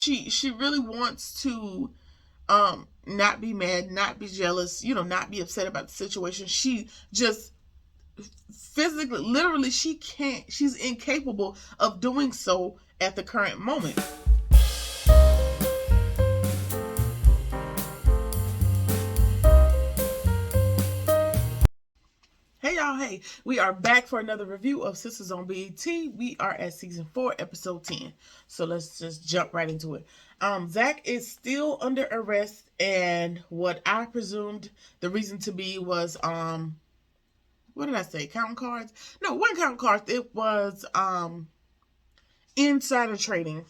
she really wants to not be mad, not be jealous, not be upset about the situation. She just physically, literally, she's incapable of doing so at the current moment. Hey y'all, hey, we are back for another review of Sisters on BET. We are at season 4, episode 10. So let's just jump right into it. Zach is still under arrest, and what I presumed the reason to be was what did I say? Counting cards? No, it wasn't counting cards. It was insider trading.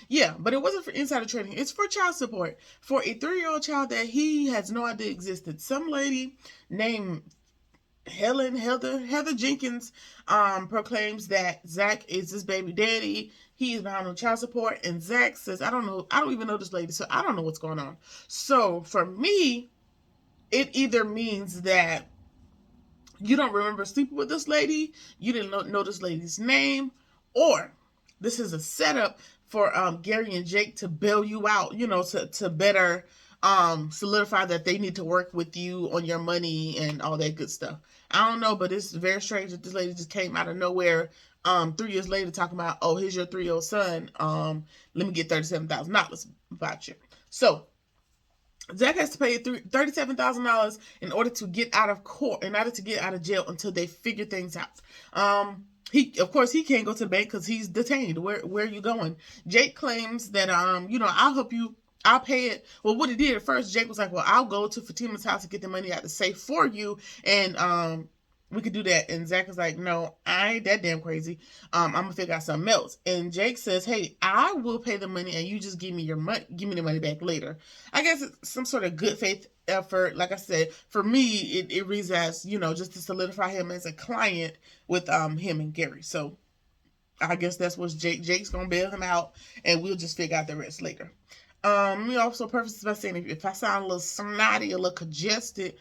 Yeah, but it wasn't for insider trading. It's for child support for a 3-year-old child that he has no idea existed. Some lady named Heather Jenkins proclaims that Zach is his baby daddy. He is behind on child support, and Zach says, I don't even know this lady, so I don't know what's going on. So for me, it either means that you don't remember sleeping with this lady, you didn't know this lady's name, or this is a setup for Gary and Jake to bail you out, to better solidify that they need to work with you on your money and all that good stuff. I don't know, but it's very strange that this lady just came out of nowhere 3 years later talking about, oh, here's your 3-year-old son. Let me get $37,000 about you. So Zach has to pay $37,000 in order to get out of court, in order to get out of jail until they figure things out. Of course he can't go to the bank because he's detained. Where are you going? Jake claims that I'll help you. I'll pay it. Well, what he did at first, Jake was like, well, I'll go to Fatima's house and get the money out of the safe for you, and we could do that. And Zach is like, no, I ain't that damn crazy. I'm gonna figure out something else. And Jake says, hey, I will pay the money and you just give me the money back later. I guess it's some sort of good faith effort. Like I said, for me, it reads as, just to solidify him as a client with him and Gary. So I guess that's what Jake's gonna bail him out, and we'll just figure out the rest later. We also preface this by saying if I sound a little snotty, a little congested,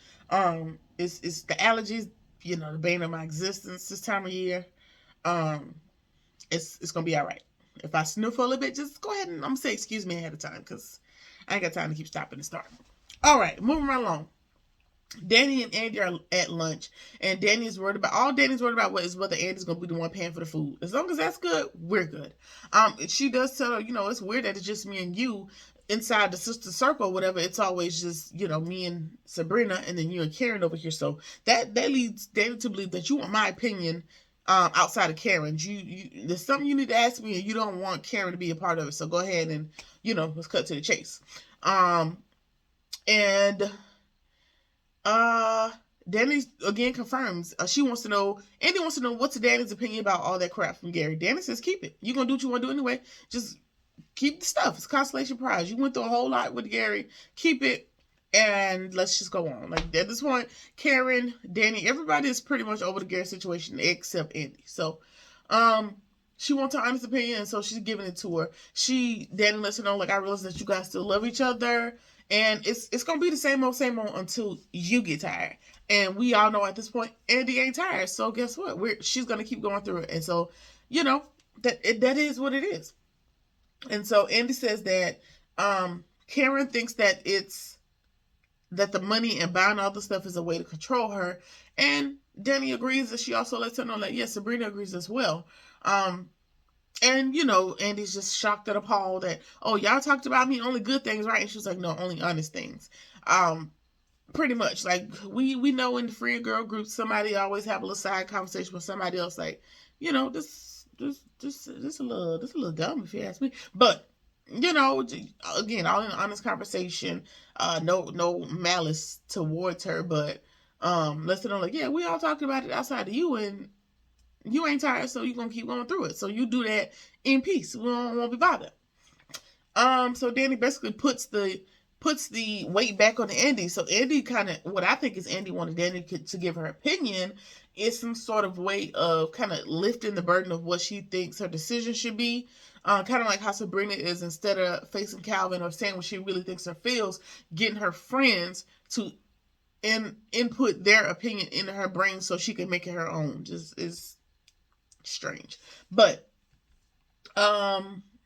it's the allergies, the bane of my existence this time of year. Um, it's gonna be all right. If I sniffle a little bit, just go ahead and I'm gonna say excuse me ahead of time because I ain't got time to keep stopping and starting. All right, moving right along. Danny and Andy are at lunch, and Danny's worried about is whether Andy's gonna be the one paying for the food. As long as that's good, we're good. She does tell her, it's weird that it's just me and you inside the sister circle, or whatever. It's always just me and Sabrina, and then you and Karen over here. So that leads Danny to believe that you want my opinion outside of Karen's. There's something you need to ask me, and you don't want Karen to be a part of it. So go ahead and let's cut to the chase. And Danny again confirms Andy wants to know what's Danny's opinion about all that crap from Gary. Danny says keep it. You're gonna do what you want to do anyway. Just keep the stuff. It's consolation prize. You went through a whole lot with Gary. Keep it, and let's just go on. Like at this point, Karen, Danny, everybody is pretty much over the Gary situation except Andy. So she wants her honest opinion, and so she's giving it to her. Danny lets her know, like, I realize that you guys still love each other, and it's gonna be the same old until you get tired. And we all know at this point, Andy ain't tired. So guess what? She's gonna keep going through it, and so that is what it is. And so Andy says that Karen thinks that that the money and buying all the stuff is a way to control her, and Danny agrees, and she also lets her know that yes, Sabrina agrees as well. And Andy's just shocked and appalled that, oh, y'all talked about me only good things, right? And she was like, no, only honest things. Pretty much, like we know in the friend girl group, somebody always have a little side conversation with somebody else, like, this a little dumb if you ask me, but again, all in honest conversation, no malice towards her, but let's know, like, yeah, we all talked about it outside of you, and you ain't tired, so you're gonna keep going through it. So you do that in peace. We won't be bothered. So Danny basically puts the weight back on Andy. So Andy what I think is Andy wanted Danny to give her opinion is some sort of way of kind of lifting the burden of what she thinks her decision should be. Kind of like how Sabrina is, instead of facing Calvin or saying what she really thinks or feels, getting her friends to input their opinion into her brain so she can make it her own. Just is strange. But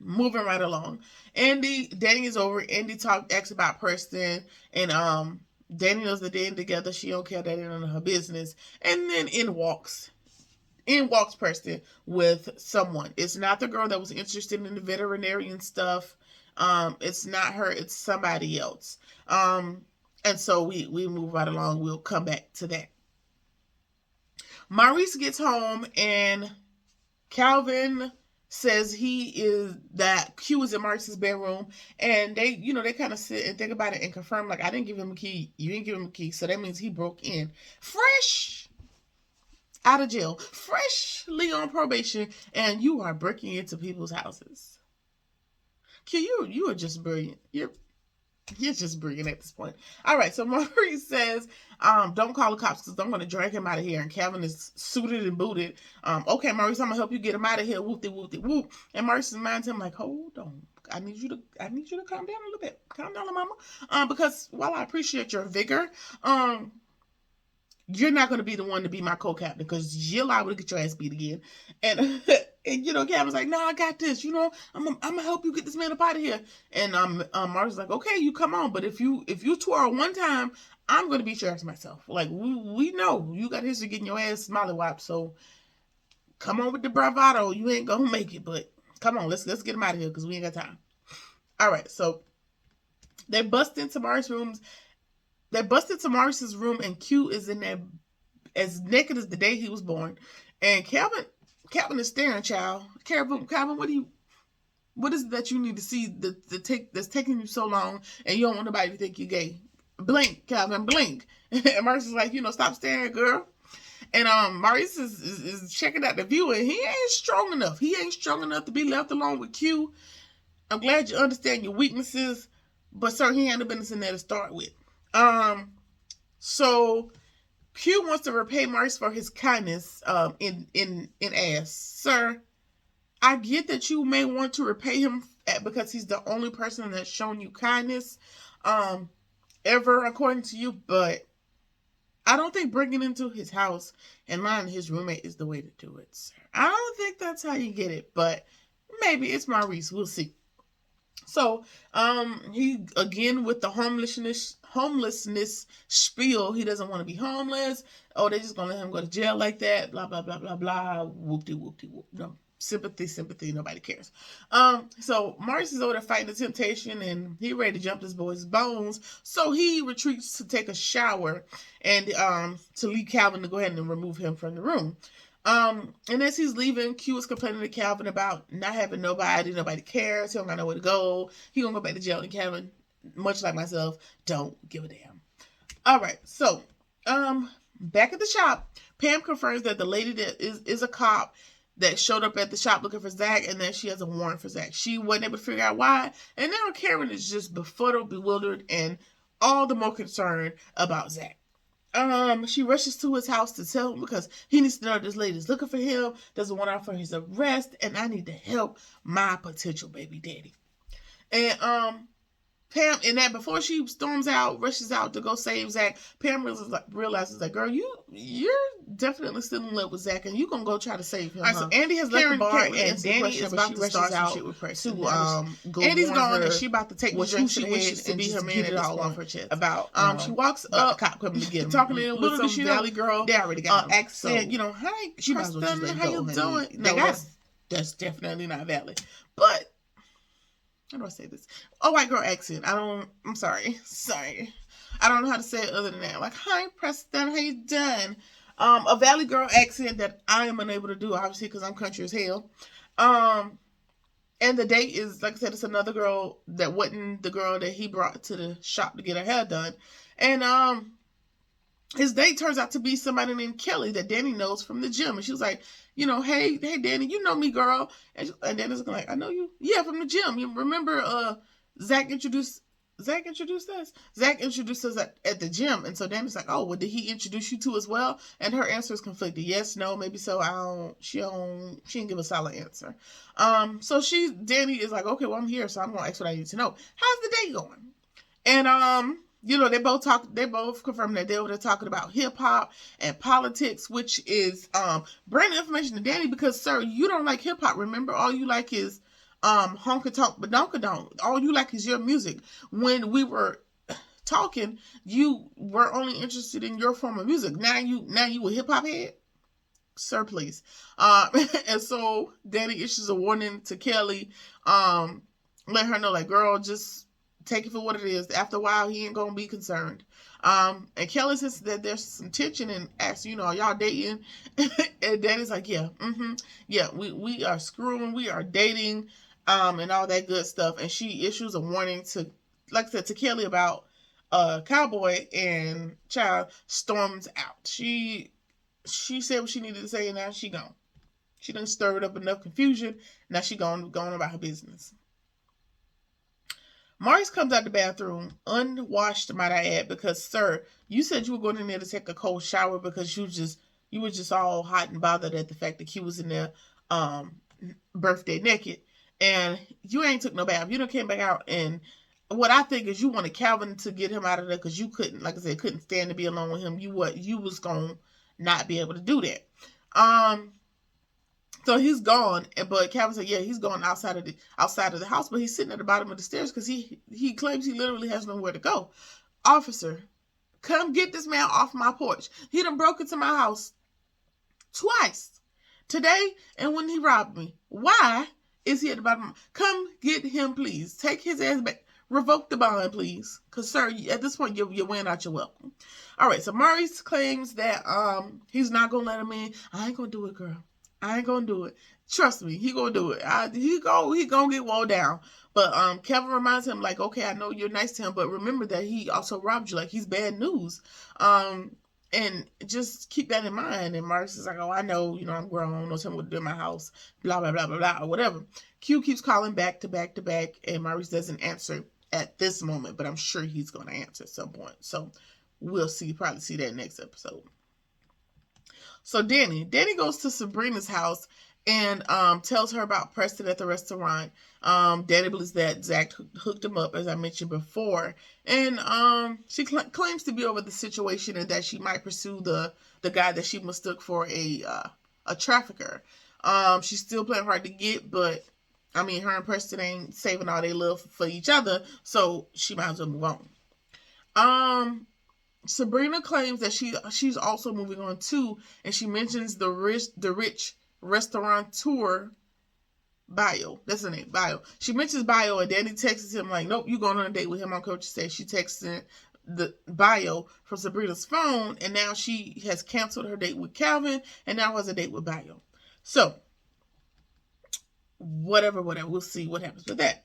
moving right along. Danny is over. Andy asks about Preston, and Danny knows that they're in together. She don't care that they're none of her business. And then in walks Preston with someone. It's not the girl that was interested in the veterinarian stuff. It's not her. It's somebody else. And so we move right along. We'll come back to that. Maurice gets home and Calvin says that Q is in Maurice's bedroom, and they kind of sit and think about it and confirm, like, I didn't give him a key, you didn't give him a key, so that means he broke in fresh out of jail, freshly on probation, and you are breaking into people's houses. Q, you are just brilliant. You're just brilliant at this point. All right, so Maurice says, don't call the cops because I'm going to drag him out of here. And Calvin is suited and booted. Okay, Maurice, I'm going to help you get him out of here. Whoop, whoop, whoop. And Maurice reminds him, like, hold on. I need you to calm down a little bit. Calm down, mama. Because while I appreciate your vigor, you're not going to be the one to be my co-captain because you're liable to get your ass beat again. And Calvin's like, no, I got this. I'm going to help you get this man up out of here. And Marty's like, okay, you come on. But if you twirl one time, I'm going to beat your ass myself. Like, we know you got history getting your ass smiley wiped. So come on with the bravado. You ain't going to make it. But come on, let's get him out of here because we ain't got time. All right, so they bust into Maurice's room. And Q is in there as naked as the day he was born. And Calvin is staring, child. Calvin, what is it that you need to see that's taking you so long and you don't want nobody to think you're gay? Blink, Calvin, blink. And Maurice is like, stop staring, girl. And Maurice is checking out the view, and he ain't strong enough. He ain't strong enough to be left alone with Q. I'm glad you understand your weaknesses, but sir, he ain't the business in there to start with. So Q wants to repay Maurice for his kindness in ass. Sir, I get that you may want to repay him because he's the only person that's shown you kindness ever, according to you, but I don't think bringing into his house and lying to his roommate is the way to do it, sir. I don't think that's how you get it, but maybe it's Maurice. We'll see. So, he, again, with the homelessness spiel, he doesn't want to be homeless. Oh, they're just going to let him go to jail like that. Blah, blah, blah, blah, blah. Whoop-de-whoop-de-whoop. No. Sympathy, nobody cares. So Maurice is over there fighting the temptation, and he ready to jump this boy's bones. So he retreats to take a shower and to leave Calvin to go ahead and remove him from the room. And as he's leaving, Q is complaining to Calvin about not having nobody cares, he don't got nowhere to go, he gonna go back to jail, and Calvin, much like myself, don't give a damn. Alright, so back at the shop, Pam confirms that the lady that is a cop that showed up at the shop looking for Zach, and that she has a warrant for Zach. She wasn't able to figure out why, and now Karen is just befuddled, bewildered, and all the more concerned about Zach. She rushes to his house to tell him because he needs to know this lady's looking for him, doesn't want out for his arrest, and I need to help my potential baby daddy. And Pam, in that, before she storms out, rushes out to go save Zach, Pam realizes that, girl, you're definitely still in love with Zach, and you're going to go try to save him. All right, so Andy has left the bar, and Danny is about to start some shit with Preston. Andy's gone, and she about to take the drink to the head and be her man at all off her chest. She walks up, the cop coming to get him. Talking to him with some valley girl. They already got him. Accent, hey, Preston, how you doing? No, that's definitely not valid. But how do I say this? A white girl accent. I'm sorry. I don't know how to say it other than that. Like, hi, Preston, how you doing? A Valley girl accent that I am unable to do, obviously, because I'm country as hell. And the date is, like I said, it's another girl that wasn't the girl that he brought to the shop to get her hair done. And his date turns out to be somebody named Kelly that Danny knows from the gym. And she was like, hey, Danny, you know me, girl. And Danny's like, I know you. Yeah, from the gym. You remember Zach introduced us? Zach introduced us at the gym. And so Danny's like, oh, well, did he introduce you to as well? And her answer is conflicted. Yes, no, maybe so. She didn't give a solid answer. So Danny is like, okay, well, I'm here, so I'm going to ask what I need to know. How's the day going? And, they both confirmed that they were talking about hip hop and politics, which is brand new information to Danny because, sir, you don't like hip hop. Remember, all you like is honka tonk badonkadonk. All you like is your music. When we were talking, you were only interested in your form of music. Now you a hip hop head, sir, please. And so Danny issues a warning to Kelly, let her know, like, girl, just take it for what it is. After a while, he ain't gonna be concerned. And Kelly says that there's some tension and asks, are y'all dating? And Danny's like, yeah, yeah, we are screwing, we are dating, and all that good stuff. And she issues a warning to, like I said, to Kelly about Cowboy, and child storms out. She said what she needed to say, and now she gone. She done stirred up enough confusion. Now she going about her business. Maurice comes out the bathroom, unwashed, might I add, because, sir, you said you were going in there to take a cold shower because you were just all hot and bothered at the fact that Q was in there birthday naked. And you ain't took no bath. You done came back out, and what I think is you wanted Calvin to get him out of there because you couldn't, like I said, couldn't stand to be alone with him. You was going to not be able to do that. So he's gone, but Calvin said, yeah, he's gone outside of the house, but he's sitting at the bottom of the stairs because he claims he literally has nowhere to go. Officer, come get this man off my porch. He done broke into my house twice today, and when he robbed me. Why is he at the bottom? Come get him, please. Take his ass back. Revoke the bond, please. Because, sir, at this point, you're wearing out your welcome. All right, so Maurice claims that he's not going to let him in. I ain't going to do it, girl. I ain't going to do it. Trust me, he going to do it. He going to get walled down. But Kevin reminds him, like, okay, I know you're nice to him, but remember that he also robbed you. Like, he's bad news. And just keep that in mind. And Maurice is like, oh, I know, I'm grown. Don't tell me what to do in my house. Blah, blah, blah, blah, blah, or whatever. Q keeps calling back to back to back, and Maurice doesn't answer at this moment, but I'm sure he's going to answer at some point. So we'll see. Probably see that next episode. So Danny goes to Sabrina'S house and tells her about Preston at the restaurant. Danny believes that Zach hooked him up, as I mentioned before, and she claims to be over the situation and that she might pursue the guy that she mistook for a trafficker. She's still playing hard to get, but I mean, her and Preston ain't saving all their love for each other, so she might as well move on. Sabrina claims that she's also moving on too, and she mentions the rich restaurateur Bio. That's her name, Bio. She mentions Bio, and Danny texts him like, nope, you going on a date with him. On Coach says she texted the Bio from Sabrina's phone, and now she has canceled her date with Calvin, and now has a date with Bio. So whatever. We'll see what happens with that.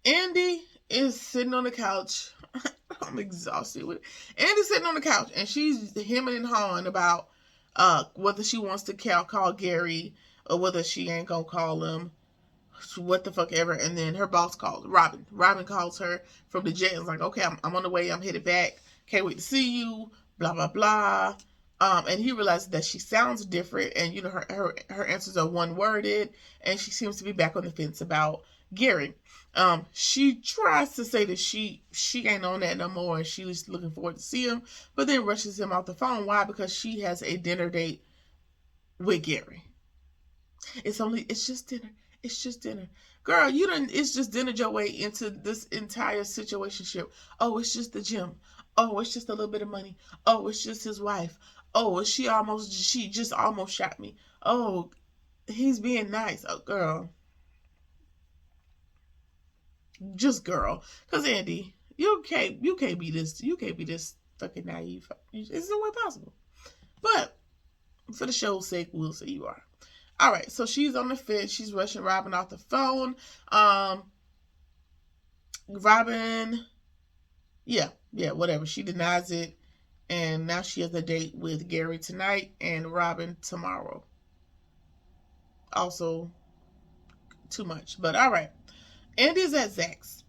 Andy is sitting on the couch. I'm exhausted with it. Andy's sitting on the couch, and she's hemming and hawing about whether she wants to call Gary or whether she ain't gonna call him. What the fuck ever. And then her boss calls Robin. Robin calls her from the jet and is like, okay, I'm on the way. I'm headed back. Can't wait to see you. Blah, blah, blah. And he realizes that she sounds different, and her answers are one-worded, and she seems to be back on the fence about Gary. She tries to say that she ain't on that no more, and she's looking forward to see him, but then rushes him off the phone. Why? Because she has a dinner date with Gary. It's just dinner. It's just dinner. Girl, it's just dinner your way into this entire situationship. Oh, it's just the gym. Oh, it's just a little bit of money. Oh, it's just his wife. Oh, she just almost shot me. Oh, he's being nice. Oh, girl. Just girl. Because Andy, you can't be this fucking naive. It's no way possible. But for the show's sake, we'll say you are. All right, so she's on the fence. She's rushing Robin off the phone. Robin, yeah, whatever. She denies it, and now she has a date with Gary tonight and Robin tomorrow. Also, too much, but all right. Andy's at Zach's.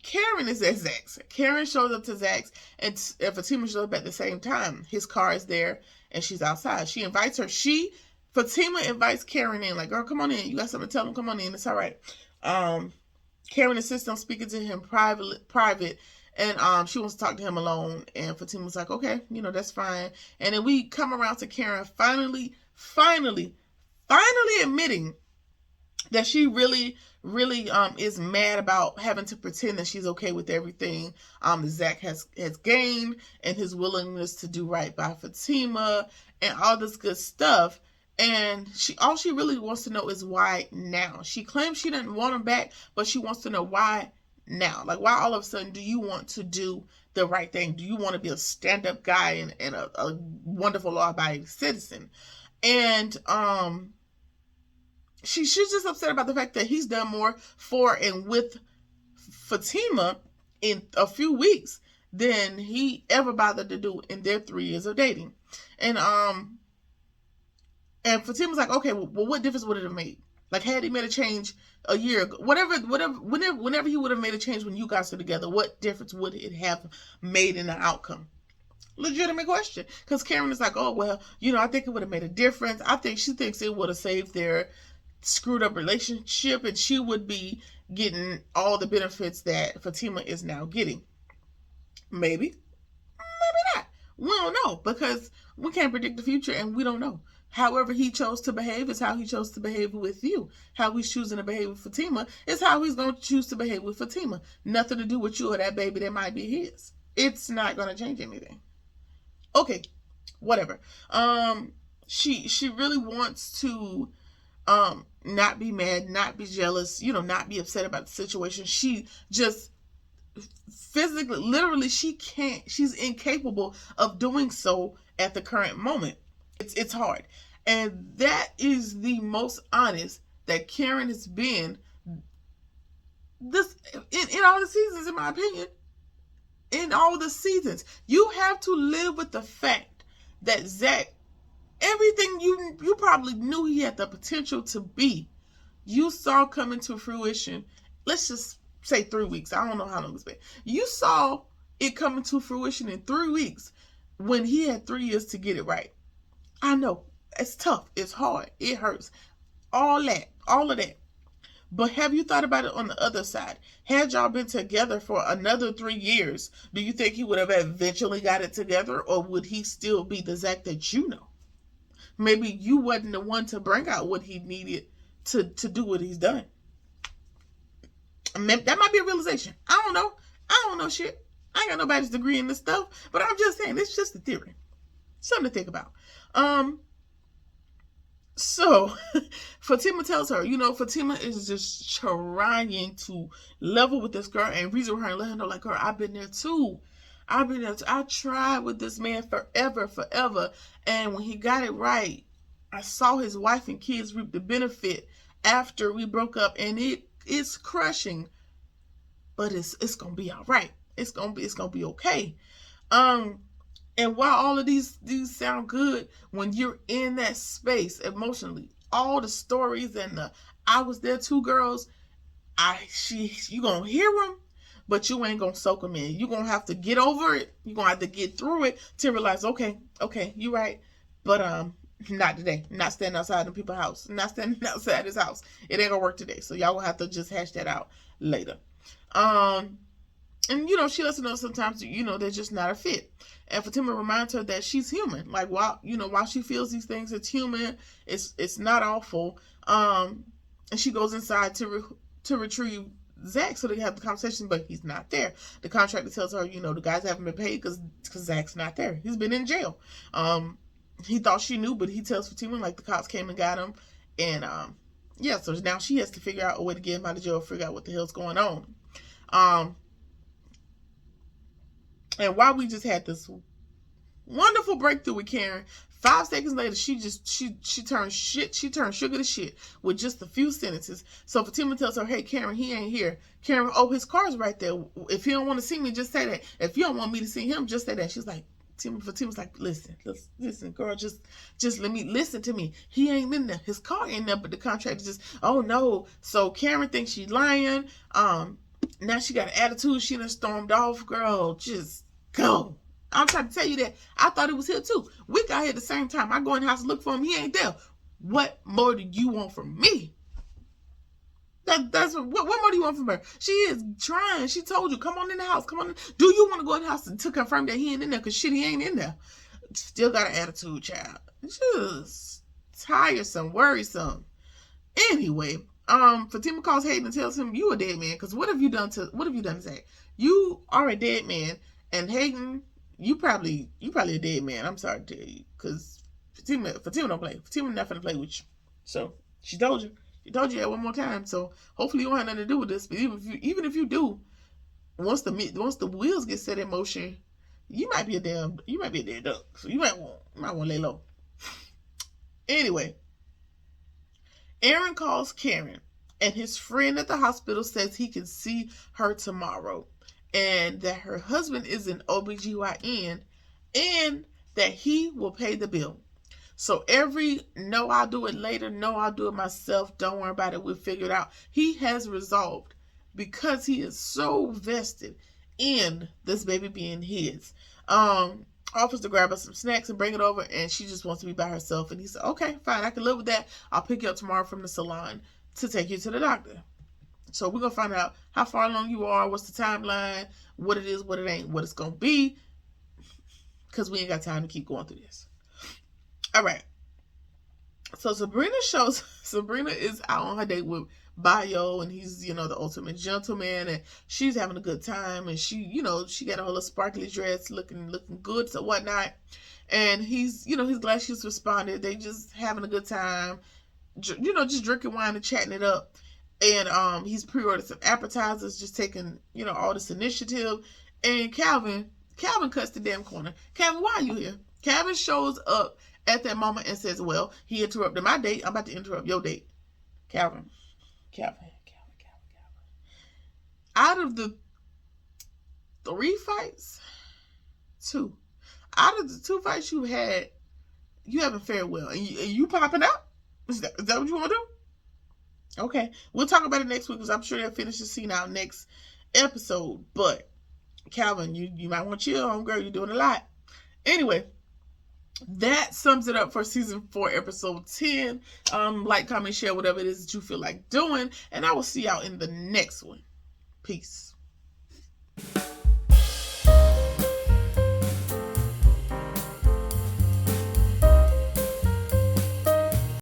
Karen is at Zach's. Karen shows up to Zach's, and Fatima shows up at the same time. His car is there, and she's outside. She invites her. Fatima invites Karen in, like, girl, come on in. You got something to tell him? Come on in. It's all right. Karen insists on speaking to him private, and she wants to talk to him alone. And Fatima's like, okay, that's fine. And then we come around to Karen finally admitting that she really is mad about having to pretend that she's okay with everything that Zach has gained, and his willingness to do right by Fatima and all this good stuff. And all she really wants to know is why now. She claims she didn't want him back, but she wants to know why now. Like, why all of a sudden do you want to do the right thing? Do you want to be a stand-up guy and a wonderful law-abiding citizen? And she's just upset about the fact that he's done more for and with Fatima in a few weeks than he ever bothered to do in their 3 years of dating. And Fatima's like, okay, well, what difference would it have made? Like, had he made a change a year ago, whenever he would have made a change when you guys were together, what difference would it have made in the outcome? Legitimate question. Because Karen is like, oh, well, I think it would have made a difference. I think she thinks it would have saved their screwed up relationship, and she would be getting all the benefits that Fatima is now getting. Maybe not. We don't know, because we can't predict the future, and we don't know. However he chose to behave is how he chose to behave with you. How he's choosing to behave with Fatima is how he's going to choose to behave with Fatima. Nothing to do with you or that baby that might be his. It's not going to change anything. Okay, whatever. She really wants to not be mad, not be jealous, not be upset about the situation. She just physically, literally, she's incapable of doing so at the current moment. It's hard. And that is the most honest that Karen has been this in all the seasons, in my opinion. In all the seasons. You have to live with the fact that Zach, everything you probably knew he had the potential to be, you saw coming to fruition. Let's just say 3 weeks. I don't know how long it's been. You saw it coming to fruition in 3 weeks when he had 3 years to get it right. I know. It's tough. It's hard. It hurts. All of that. But have you thought about it on the other side? Had y'all been together for another 3 years, do you think he would have eventually got it together, or would he still be the Zach that you know? Maybe you wasn't the one to bring out what he needed to do what he's done. That might be a realization. I don't know shit. I ain't got nobody's degree in this stuff, but I'm just saying, it's just a theory. Something to think about. So Fatima tells her, Fatima is just trying to level with this girl and reason with her and let her know, like, girl, I've been there too. I tried with this man forever. And when he got it right, I saw his wife and kids reap the benefit after we broke up, and it's crushing, but it's gonna be all right. It's gonna be okay. And while all of these sound good, when you're in that space emotionally, all the stories and the I was there too girls, you gonna hear them, but you ain't gonna soak them in. You're gonna have to get over it. You're gonna have to get through it to realize, okay, you're right, but not today. Not standing outside the people's house. Not standing outside his house. It ain't gonna work today. So y'all will have to just hash that out later. And she lets her know sometimes, they're just not a fit. And Fatima reminds her that she's human. Like, while she feels these things, it's human. It's not awful. And she goes inside to retrieve Zach so they have the conversation, but he's not there. The contractor tells her, the guys haven't been paid because Zach's not there. He's been in jail. He thought she knew, but he tells Fatima, like, the cops came and got him. And, so now she has to figure out a way to get him out of jail, figure out what the hell's going on. And while we just had this wonderful breakthrough with Karen, 5 seconds later, she turned sugar to shit with just a few sentences. So Fatima tells her, hey, Karen, he ain't here. Karen, oh, his car's right there. If he don't want to see me, just say that. If you don't want me to see him, just say that. She's like, Fatima's like, listen, girl, just let me listen to me. He ain't in there. His car ain't there, but the contractor just, oh no. So Karen thinks she's lying. Now she got an attitude. She done stormed off. Girl, just go. I'm trying to tell you that I thought it was here too. We got here at the same time. I go in the house and look for him. He ain't there. What more do you want from me? That's what more do you want from her? She is trying. She told you, come on in the house. Come on in. Do you want to go in the house to confirm that he ain't in there? Because shit, he ain't in there. Still got an attitude, child. Just tiresome, worrisome. Anyway, Fatima calls Hayden and tells him, "You a dead man, because what have you done to Zach? You are a dead man, and Hayden, you probably a dead man. I'm sorry to tell you, because Fatima don't play. Fatima not gonna play with you. So she told you that one more time. So hopefully you don't have nothing to do with this. But even if you do, once the wheels get set in motion, you might be a dead duck. So you might want to lay low. Anyway, Aaron calls Karen, and his friend at the hospital says he can see her tomorrow, and that her husband is an OBGYN, and that he will pay the bill. So every no, I'll do it later, no, I'll do it myself, don't worry about it, we'll figure it out, he has resolved, because he is so vested in this baby being his. Offers to grab her some snacks and bring it over, and she just wants to be by herself. And he said, okay, fine, I can live with that. I'll pick you up tomorrow from the salon to take you to the doctor. So we're going to find out how far along you are, what's the timeline, what it is, what it ain't, what it's going to be, because we ain't got time to keep going through this. All right. So Sabrina is out on her date with Bayo, and he's, the ultimate gentleman, and she's having a good time, and she got a whole sparkly dress, looking good, so whatnot. And he's glad she's responded. They just having a good time, just drinking wine and chatting it up. And he's pre-ordered some appetizers, just taking, all this initiative. And Calvin cuts the damn corner. Calvin, why are you here? Calvin shows up at that moment and says, well, he interrupted my date, I'm about to interrupt your date. Calvin. Out of the 3 fights, 2. Out of the 2 fights you had, you haven't fared well. And you popping out? Is that what you want to do? Okay. We'll talk about it next week, because I'm sure they'll finish the scene out next episode. But, Calvin, you might want to chill, homegirl. You're doing a lot. Anyway, that sums it up for season 4, episode 10. Like, comment, share, whatever it is that you feel like doing. And I will see y'all in the next one. Peace.